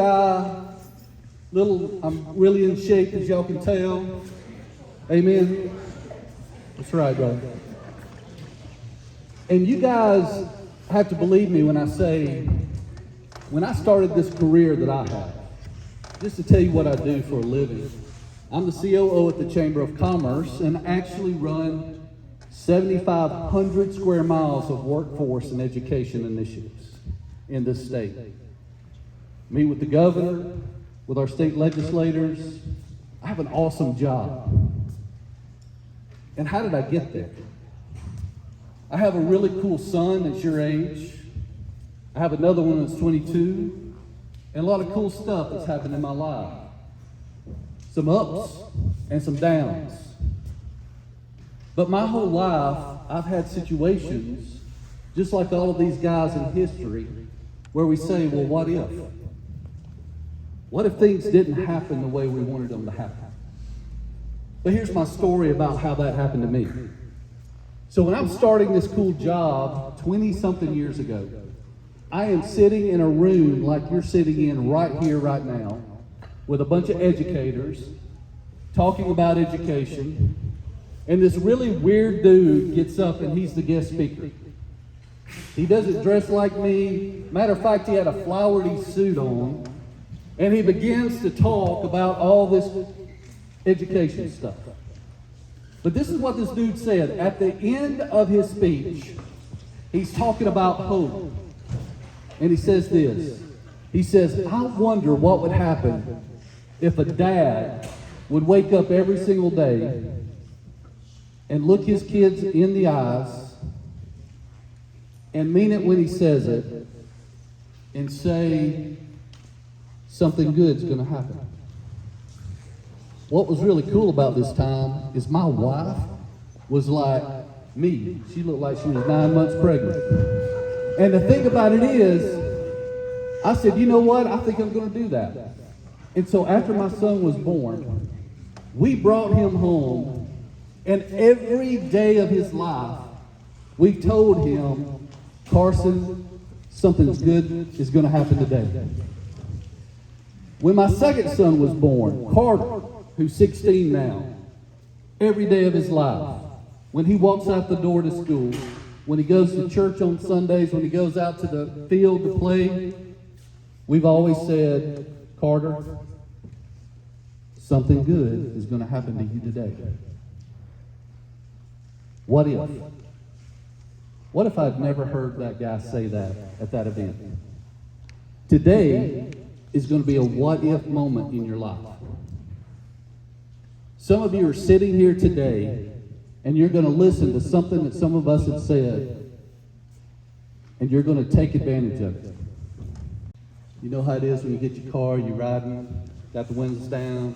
guy, I'm really in shape, as y'all can tell. Amen. That's right, brother. And you guys have to believe me when I say, when I started this career that I have, just to tell you what I do for a living, I'm the COO at the Chamber of Commerce and actually run 7,500 square miles of workforce and education initiatives in this state. Meet with the governor, with our state legislators. I have an awesome job. And how did I get there? I have a really cool son that's your age. I have another one that's 22. And a lot of cool stuff that's happened in my life. Some ups and some downs. But my whole life, I've had situations, just like all of these guys in history, where we say, well, what if? What if things didn't happen the way we wanted them to happen? But here's my story about how that happened to me. So when I'm starting this cool job 20-something years ago, I am sitting in a room like you're sitting in right here, right now, with a bunch of educators talking about education, and this really weird dude gets up and he's the guest speaker. He doesn't dress like me. Matter of fact, he had a flowery suit on, and he begins to talk about all this education stuff. But this is what this dude said. At the end of his speech, he's talking about hope. And he says this. He says, I wonder what would happen if a dad would wake up every single day and look his kids in the eyes and mean it when he says it and say something good's going to happen. What was really cool about this time is my wife was like me. She looked like she was 9 months pregnant. And the thing about it is, I said, you know what? I think I'm going to do that. And so after my son was born, we brought him home, and every day of his life, we told him, Carson, something's good is going to happen today. When my second son was born, Carter, who's 16 now, every day of his life, when he walks out the door to school, when he goes to church on Sundays, when he goes out to the field to play, we've always said, Carter, something good is going to happen to you today. What if? What if I'd never heard that guy say that at that event? Today is going to be a what if moment in your life. Some of you are sitting here today and you're going to listen to something that some of us have said, and you're going to take advantage of it. You know how it is when you get your car, you're riding, got the windows down.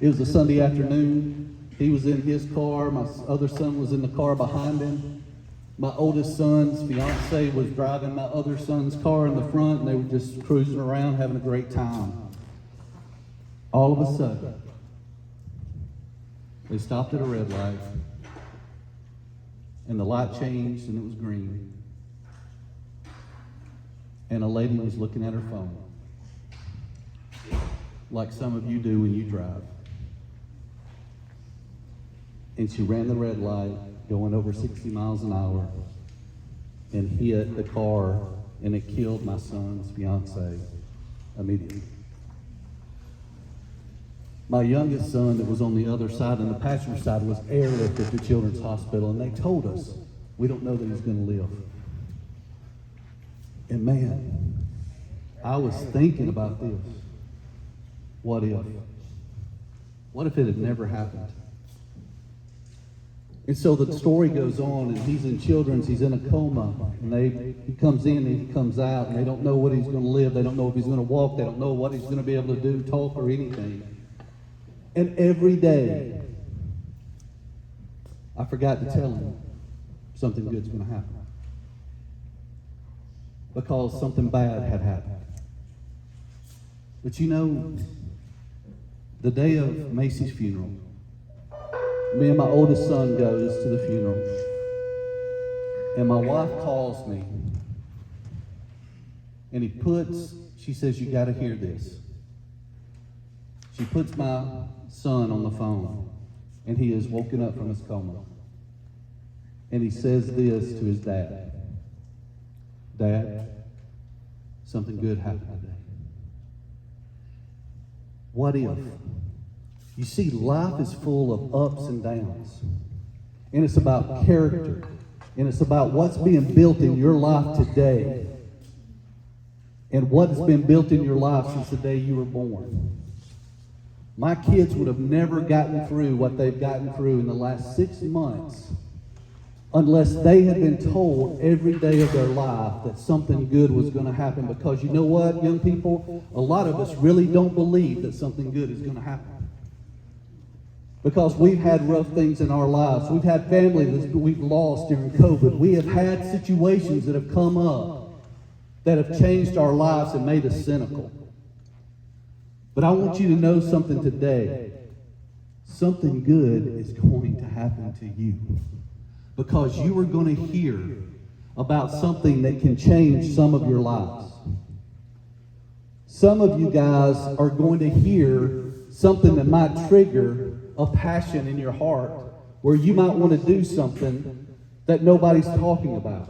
It was a Sunday afternoon. He was in his car. My other son was in the car behind him. My oldest son's fiance was driving my other son's car in the front, and they were just cruising around having a great time. All of a sudden, they stopped at a red light, and the light changed, and it was green. And a lady was looking at her phone, like some of you do when you drive. And she ran the red light, going over 60 miles an hour, and hit the car, and it killed my son's fiance immediately. My youngest son that was on the other side, on the passenger side, was airlifted to Children's Hospital, and they told us, we don't know that he's going to live. And man, I was thinking about this. What if? What if it had never happened? And so the story goes on, and he's in Children's, he's in a coma, and he comes in and he comes out, and they don't know what he's going to live, they don't know if he's going to walk, they don't know what he's going to be able to do, talk, or anything. And every day, I forgot to tell him something good's going to happen. Because something bad had happened. But you know, the day of Macy's funeral, me and my oldest son goes to the funeral, and my wife calls me, And she says, you got to hear this. She puts my son on the phone, and he is woken up from his coma. And he says this to his dad. Dad, something good happened today. What if? You see, life is full of ups and downs. And it's about character. And it's about what's being built in your life today. And what has been built in your life since the day you were born. My kids would have never gotten through what they've gotten through in the last 6 months unless they had been told every day of their life that something good was going to happen. Because you know what, young people? A lot of us really don't believe that something good is going to happen. Because we've had rough things in our lives. We've had family that we've lost during COVID. We have had situations that have come up that have changed our lives and made us cynical. But I want you to know something today. Something good is going to happen to you. Because you are going to hear about something that can change some of your lives. Some of you guys are going to hear something that might trigger a passion in your heart where you might want to do something that nobody's talking about.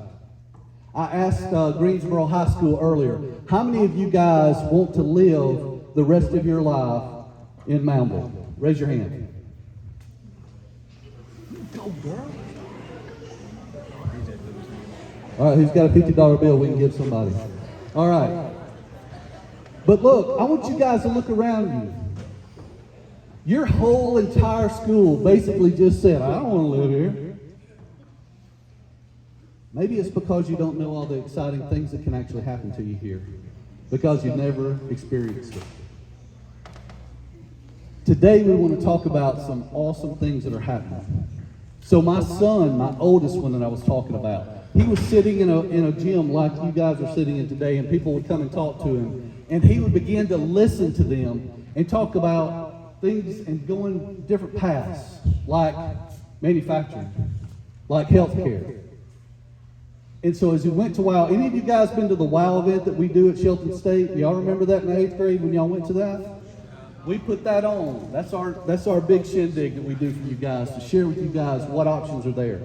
I asked Greensboro High School earlier, how many of you guys want to live the rest of your life in Moundville? Raise your hand. Go, girl. All right, who's got a $50 bill we can give somebody? All right. But look, I want you guys to look around you. Your whole entire school basically just said, I don't want to live here. Maybe it's because you don't know all the exciting things that can actually happen to you here. Because you've never experienced it. Today we want to talk about some awesome things that are happening. So my son, my oldest one that I was talking about, he was sitting in a gym like you guys are sitting in today, and people would come and talk to him. And he would begin to listen to them and talk about things and going different paths, like manufacturing, like healthcare. And so as he went to WOW, any of you guys been to the WOW event that we do at Shelton State? Y'all remember that in the 8th grade when y'all went to that? We put that on. That's our big shindig that we do for you guys, to share with you guys what options are there.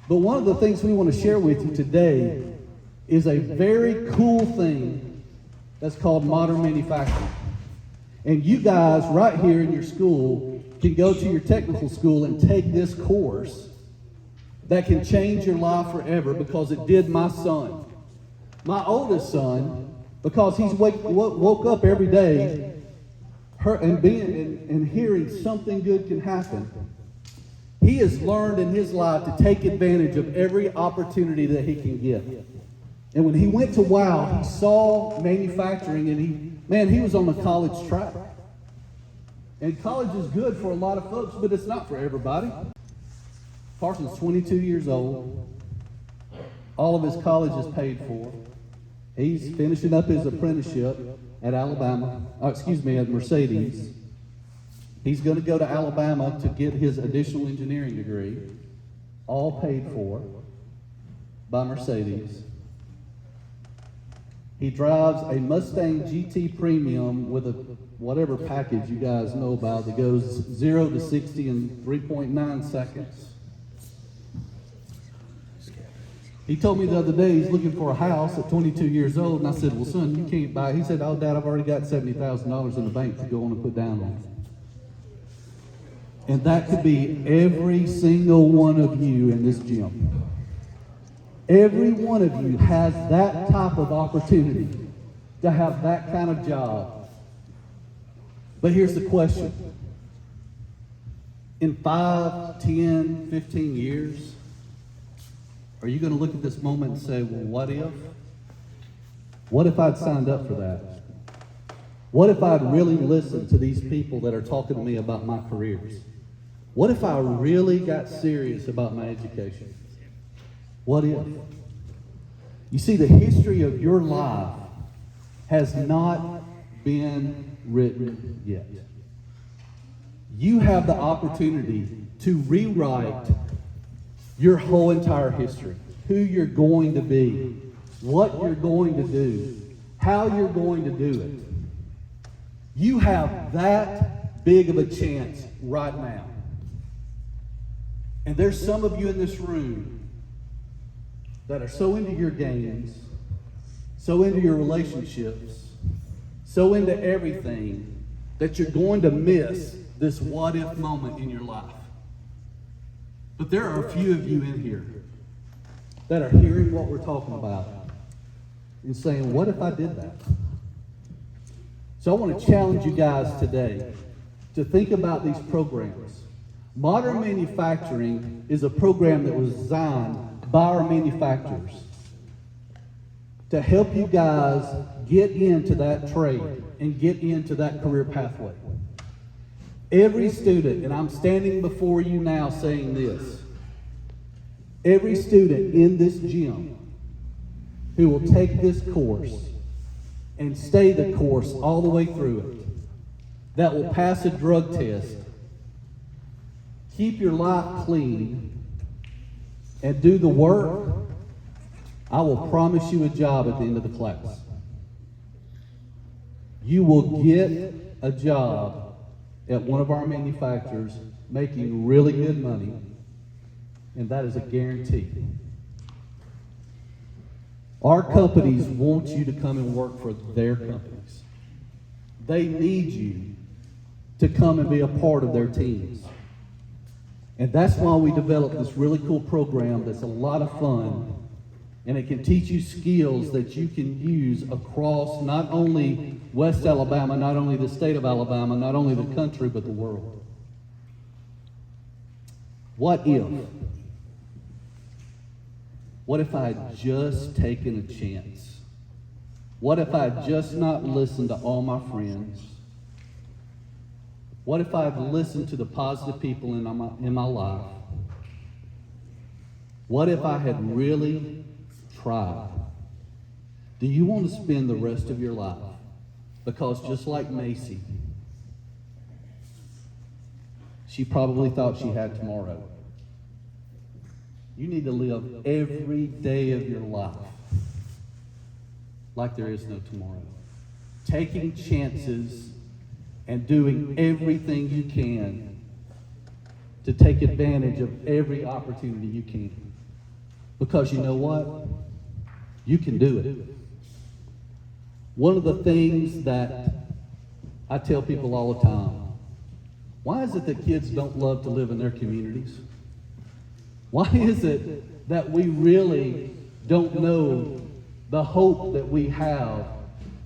But one of the things we want to share with you today is a very cool thing that's called modern manufacturing. And you guys right here in your school can go to your technical school and take this course that can change your life forever, because it did my son. My oldest son, because he's woke up every day and hearing something good can happen. He has learned in his life to take advantage of every opportunity that he can get. And when he went to WOW, he saw manufacturing, and he was on the college track. And college is good for a lot of folks, but it's not for everybody. Carson's 22 years old. All of his college is paid for. He's finishing up his apprenticeship at Mercedes. He's going to go to Alabama to get his additional engineering degree, all paid for by Mercedes. He drives a Mustang GT Premium with a whatever package you guys know about that goes 0 to 60 in 3.9 seconds. He told me the other day he's looking for a house at 22 years old, and I said, well, son, you can't buy it. He said, oh, Dad, I've already got $70,000 in the bank to go on and put down on it. And that could be every single one of you in this gym. Every one of you has that type of opportunity to have that kind of job. But here's the question. In 5, 10, 15 years, are you going to look at this moment and say, well, what if? What if I'd signed up for that? What if I'd really listened to these people that are talking to me about my careers? What if I really got serious about my education? What if? You see, the history of your life has not been written yet. You have the opportunity to rewrite your whole entire history, who you're going to be, what you're going to do, how you're going to do it. You have that big of a chance right now. And there's some of you in this room that are so into your games, so into your relationships, so into everything, that you're going to miss this what-if moment in your life. But there are a few of you in here that are hearing what we're talking about and saying, what if I did that? So I want to challenge you guys today to think about these programs. Modern manufacturing is a program that was designed by our manufacturers to help you guys get into that trade and get into that career pathway. Every student, and I'm standing before you now saying this, every student in this gym who will take this course and stay the course all the way through it, that will pass a drug test, keep your life clean, and do the work, I will promise you a job at the end of the class. You will get a job at one of our manufacturers making really good money, and that is a guarantee. Our companies want you to come and work for their companies. They need you to come and be a part of their teams. And that's why we developed this really cool program that's a lot of fun, and it can teach you skills that you can use across not only West Alabama, not only the state of Alabama, not only the country, but the world. What if? What if I had just taken a chance? What if I had just not listened to all my friends? What if I had listened to the positive people in my life? What if I had really tried? Do you want to spend the rest of your life? Because just like Macy, she probably thought she had tomorrow. You need to live every day of your life like there is no tomorrow. Taking chances and doing everything you can to take advantage of every opportunity you can. Because you know what? You can do it. One of the things that I tell people all the time, why is it that kids don't love to live in their communities? Why is it that we really don't know the hope that we have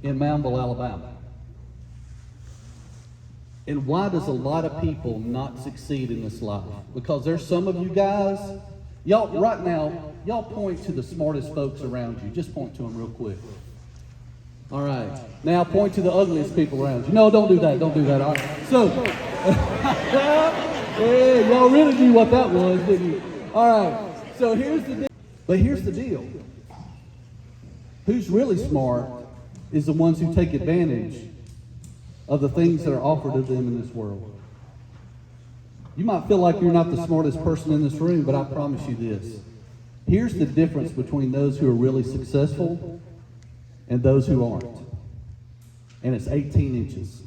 in Moundville, Alabama? And why does a lot of people not succeed in this life? Because there's some of you guys, y'all right now, y'all point to the smartest folks around you. Just point to them real quick. All right. Now point to the ugliest people around you. No, don't do that. Don't do that. All right. So, yeah, y'all really knew what that was, didn't you? All right. So here's the deal. But here's the deal. Who's really smart is the ones who take advantage of the things that are offered to them in this world. You might feel like you're not the smartest person in this room, but I promise you this. Here's the difference between those who are really successful and those who aren't. And it's 18 inches.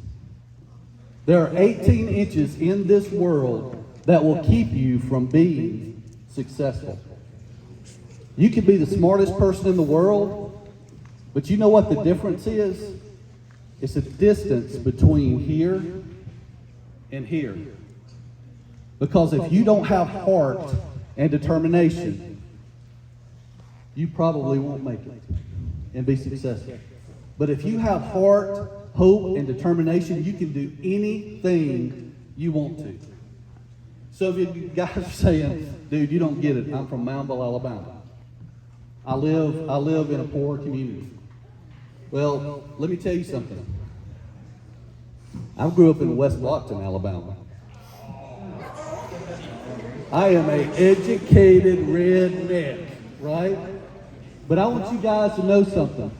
There are 18 inches in this world that will keep you from being successful. You can be the smartest person in the world, but you know what the difference is? It's a distance between here and here. Because if you don't have heart and determination, you probably won't make it and be successful. But if you have heart, hope, and determination, you can do anything you want to. So if you guys are saying, dude, you don't get it, I'm from Moundville, Alabama. I live in a poor community. Well, let me tell you something. I grew up in West Lockton, Alabama. I am an educated redneck, right? But I want you guys to know something.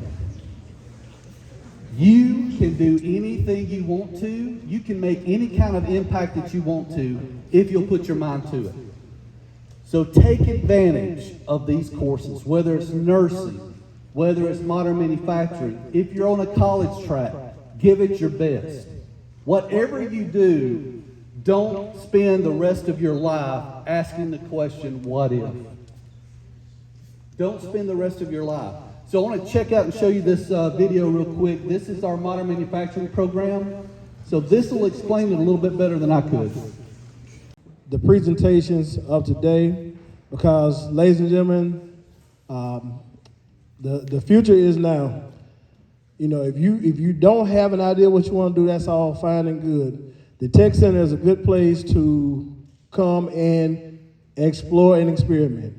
You can do anything you want to. You can make any kind of impact that you want to if you'll put your mind to it. So take advantage of these courses, whether it's nursing, whether it's modern manufacturing. If you're on a college track, give it your best. Whatever you do, don't spend the rest of your life asking the question, what if? Don't spend the rest of your life. So I want to check out and show you this video real quick. This is our modern manufacturing program. So this will explain it a little bit better than I could. The presentations of today, because ladies and gentlemen, the future is now. You know, if you don't have an idea what you want to do, that's all fine and good. The Tech Center is a good place to come and explore and experiment.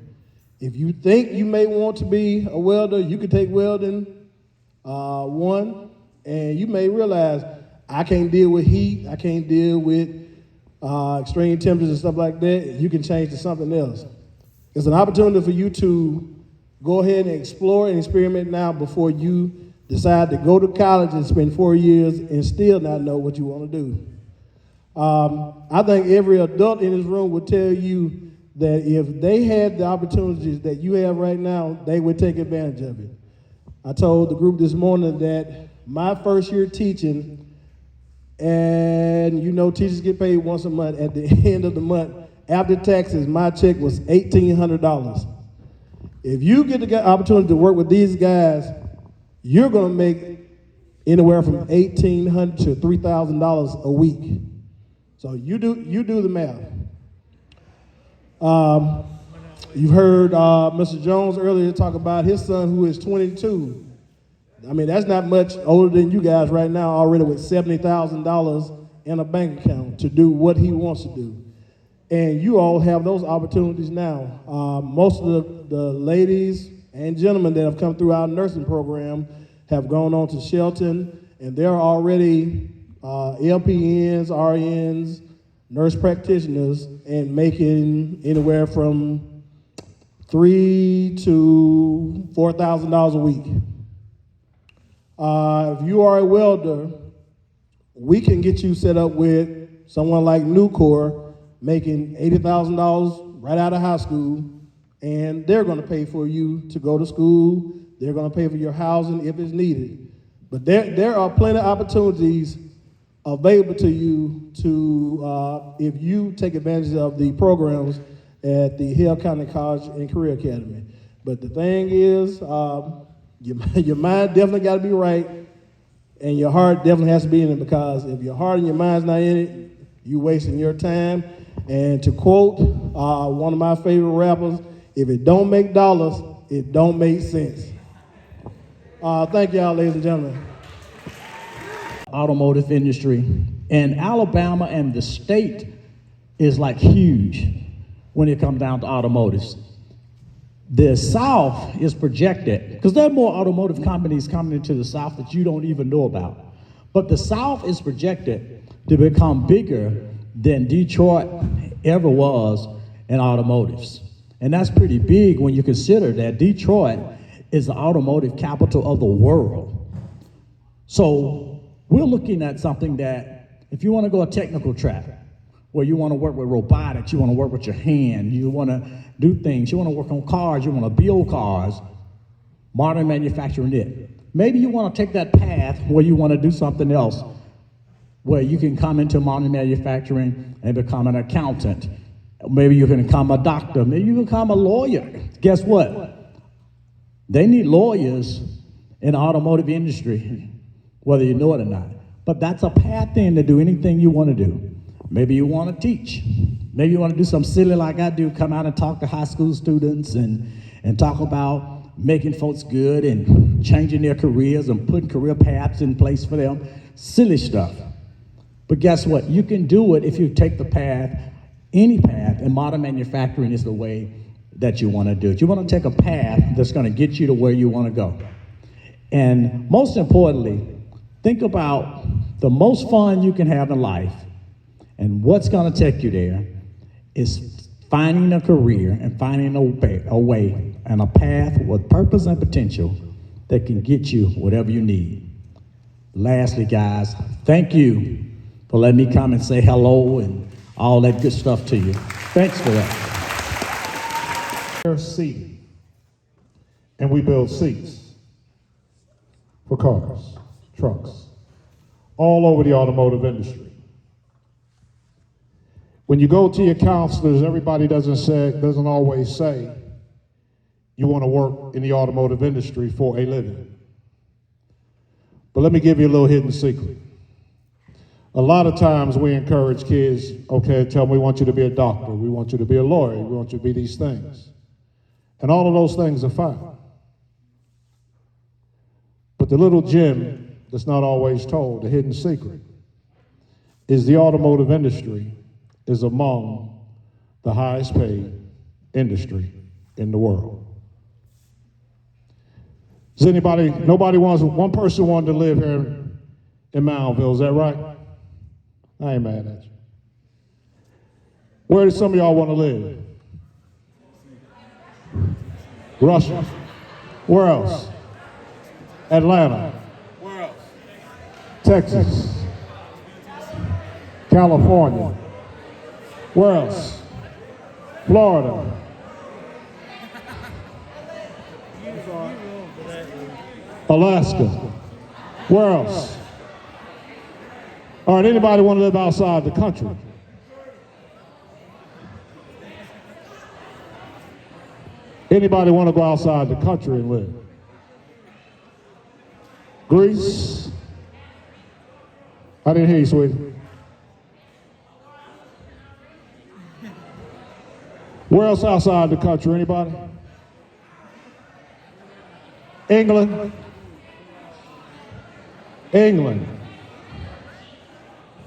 If you think you may want to be a welder, you could take welding 1, and you may realize, I can't deal with heat, I can't deal with extreme temperatures and stuff like that. You can change to something else. It's an opportunity for you to go ahead and explore and experiment now before you decide to go to college and spend 4 years and still not know what you want to do. I think every adult in this room would tell you that if they had the opportunities that you have right now, they would take advantage of it. I told the group this morning that my first year teaching, and you know teachers get paid once a month, at the end of the month, after taxes, my check was $1,800. If you get the opportunity to work with these guys, you're gonna make anywhere from $1,800 to $3,000 a week. So you do the math. You've heard Mr. Jones earlier talk about his son who is 22. I mean, that's not much older than you guys right now, already with $70,000 in a bank account to do what he wants to do. And you all have those opportunities now. Most of the ladies and gentlemen that have come through our nursing program have gone on to Shelton, and they're already LPNs, RNs, nurse practitioners, and making anywhere from $3,000 to $4,000 a week. If you are a welder, we can get you set up with someone like Nucor making $80,000 right out of high school, and they're going to pay for you to go to school. They're going to pay for your housing if it's needed. But there are plenty of opportunities available to you to if you take advantage of the programs at the Hale County College and Career Academy. But the thing is, your mind definitely got to be right, and your heart definitely has to be in it, because if your heart and your mind's not in it, you're wasting your time. And to quote one of my favorite rappers, if it don't make dollars, it don't make sense. Thank y'all, ladies and gentlemen. Automotive industry in Alabama and the state is like huge when it comes down to automotives. The South is projected, because there are more automotive companies coming into the South that you don't even know about, but the South is projected to become bigger than Detroit ever was in automotives. And that's pretty big when you consider that Detroit is the automotive capital of the world. So we're looking at something that, if you want to go a technical track, where you want to work with robotics, you want to work with your hand, you want to do things, you want to work on cars, you want to build cars, modern manufacturing it. Maybe you want to take that path where you want to do something else, where you can come into modern manufacturing and become an accountant. Maybe you can become a doctor, maybe you can become a lawyer. Guess what? They need lawyers in the automotive industry, whether you know it or not. But that's a path in to do anything you want to do. Maybe you want to teach. Maybe you want to do something silly like I do, come out and talk to high school students and talk about making folks good and changing their careers and putting career paths in place for them. Silly stuff. But guess what? You can do it if you take the path, any path, and modern manufacturing is the way that you want to do it. You want to take a path that's going to get you to where you want to go. And most importantly, think about the most fun you can have in life, and what's going to take you there is finding a career and finding a way and a path with purpose and potential that can get you whatever you need. Lastly, guys, thank you for letting me come and say hello and all that good stuff to you. Thanks for that. Seat, and we build seats. for cars, trucks, all over the automotive industry. When you go to your counselors, everybody doesn't always say you want to work in the automotive industry for a living. But let me give you a little hidden secret. A lot of times we encourage kids, okay, tell them we want you to be a doctor, we want you to be a lawyer, we want you to be these things. And all of those things are fine. But the little gem that's not always told, the hidden secret, is the automotive industry is among the highest paid industry in the world. Does one person wanted to live here in Moundville, is that right? I ain't mad at you. Where do some of y'all want to live? Russia. Where else? Atlanta. Where else? Texas. California. Where else? Florida. Alaska. Where else? All right, anybody want to live outside the country? Anybody want to go outside the country and live? Greece? I didn't hear you, sweetie. Where else outside the country? Anybody? England? England.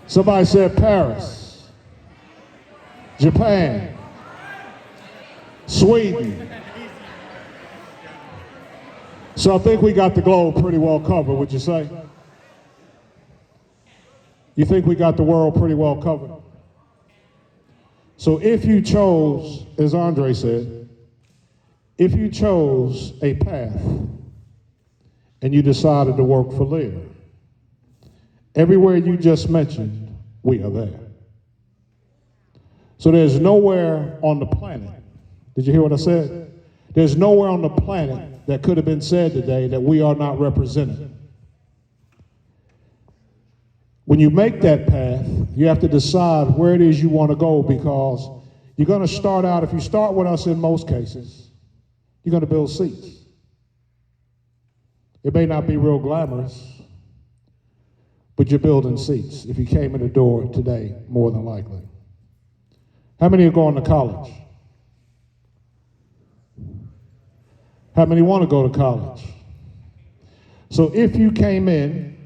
Somebody said Paris. Japan. Sweden. So I think we got the globe pretty well covered, would you say? You think we got the world pretty well covered? So if you chose, as Andre said, if you chose a path and you decided to work for Lear, everywhere you just mentioned, we are there. So there's nowhere on the planet, did you hear what I said? There's nowhere on the planet that could have been said today that we are not represented. When you make that path, you have to decide where it is you want to go, because you're going to start out, if you start with us in most cases, you're going to build seats. It may not be real glamorous, but you're building seats if you came in the door today, more than likely. How many are going to college? How many want to go to college? So if you came in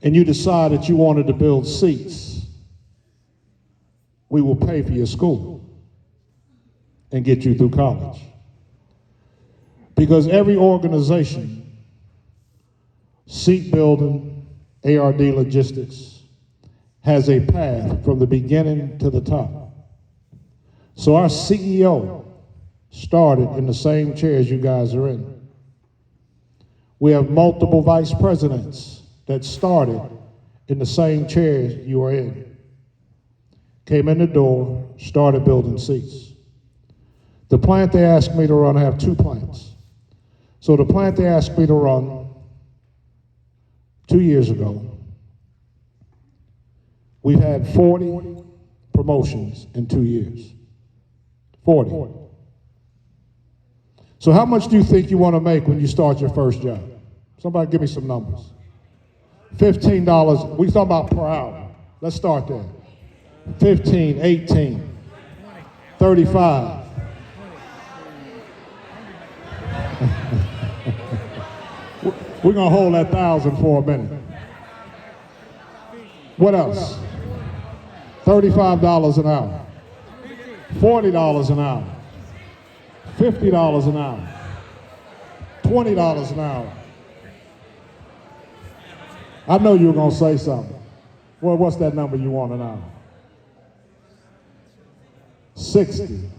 and you decided you wanted to build seats, we will pay for your school and get you through college. Because every organization, seat building, ARD Logistics, has a path from the beginning to the top. So our CEO started in the same chairs you guys are in. We have multiple vice presidents that started in the same chairs you are in. Came in the door, started building seats. The plant they asked me to run, I have two plants. So the plant they asked me to run 2 years ago, we've had 40 promotions in 2 years. 40. So how much do you think you want to make when you start your first job? Somebody give me some numbers. $15, we talking about per hour. Let's start there. 15, 18, 35. We're gonna hold that 1,000 for a minute. What else? $35 an hour. $40 an hour. $50 an hour. $20 an hour. I know you were gonna say something. Well, what's that number you want an hour? 60.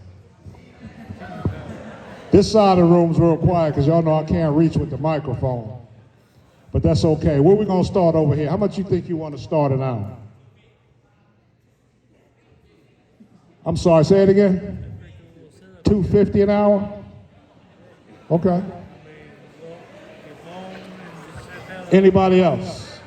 This side of the room's real quiet because y'all know I can't reach with the microphone. But that's okay. Where we gonna start over here? How much you think you want to start an hour? I'm sorry, say it again. $250 an hour? Okay. Anybody else?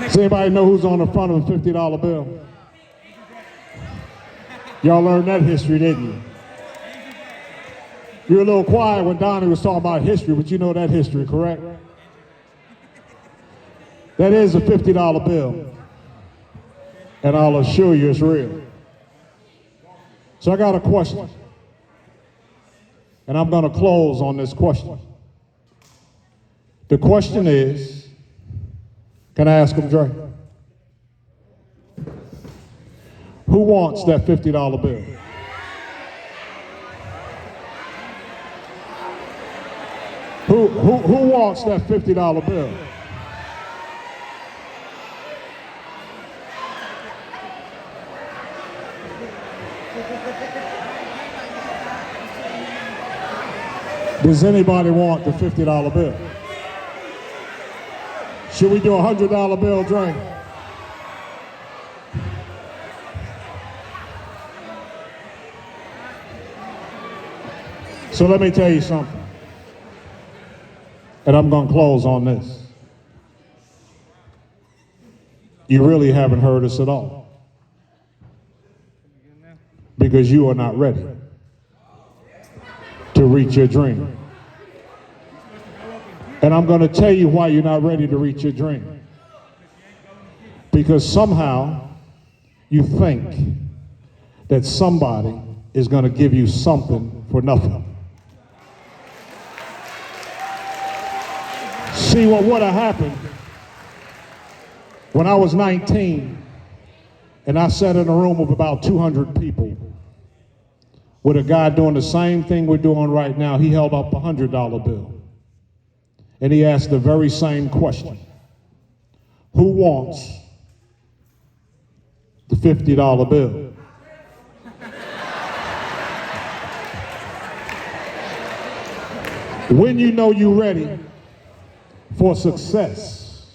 Does anybody know who's on the front of a $50 bill? Y'all learned that history, didn't you? You were a little quiet when Donnie was talking about history, but you know that history, correct? That is a $50 bill. And I'll assure you it's real. So I got a question. And I'm going to close on this question. The question is, can I ask him, Dre? Who wants that $50 bill? Who wants that $50 bill? Does anybody want the $50 bill? Should we do a $100 bill, Dre? So let me tell you something. And I'm going to close on this. You really haven't heard us at all. Because you are not ready to reach your dream. And I'm going to tell you why you're not ready to reach your dream. Because somehow you think that somebody is going to give you something for nothing. See, what would have happened when I was 19 and I sat in a room of about 200 people with a guy doing the same thing we're doing right now. He held up a $100 bill and he asked the very same question. Who wants the $50 bill? When you know you're ready for success,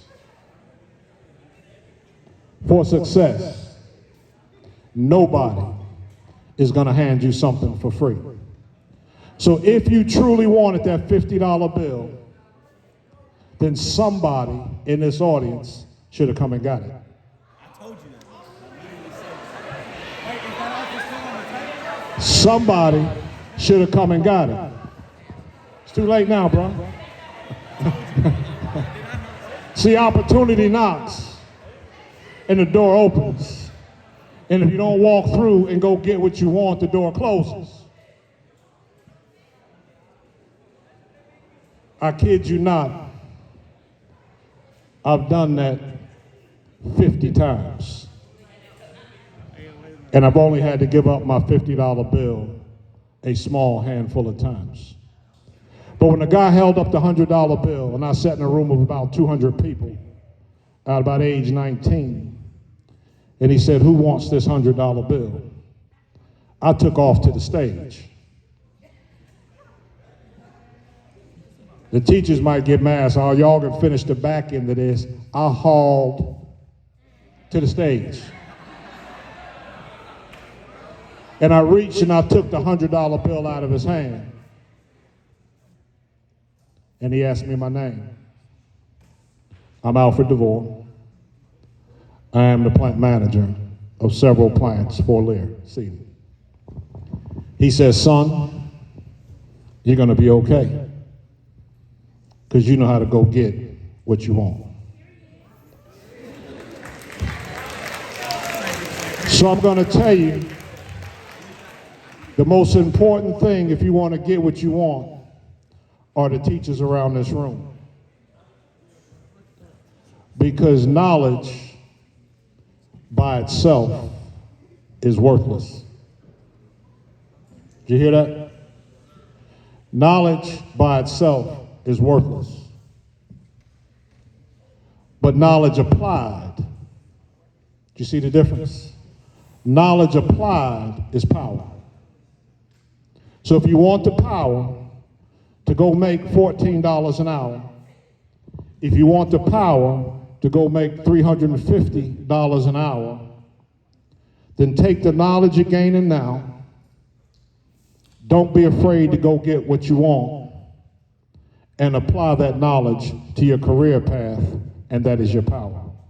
nobody is going to hand you something for free. So if you truly wanted that $50 bill, then somebody in this audience should have come and got it. I told you that. Somebody should have come and got it. It's too late now, bro. See, opportunity knocks and the door opens. And if you don't walk through and go get what you want, the door closes. I kid you not, I've done that 50 times. And I've only had to give up my $50 bill a small handful of times. But when the guy held up the $100 bill, and I sat in a room of about 200 people at about age 19, and he said, who wants this $100 bill? I took off to the stage. The teachers might get mad, so y'all can finish the back end of this. I hauled to the stage. And I reached and I took the $100 bill out of his hand. And he asked me my name. I'm Alfred DeVore. I am the plant manager of several plants for Lear seating. He says, son, you're going to be okay because you know how to go get what you want. So I'm going to tell you the most important thing if you want to get what you want are the teachers around this room. Because knowledge by itself is worthless. Did you hear that? Knowledge by itself is worthless. But knowledge applied, do you see the difference? Knowledge applied is power. So if you want the power to go make $14 an hour, if you want the power to go make $350 an hour, then take the knowledge you're gaining now Don't be afraid to go get what you want and apply that knowledge to your career path, and that is your power.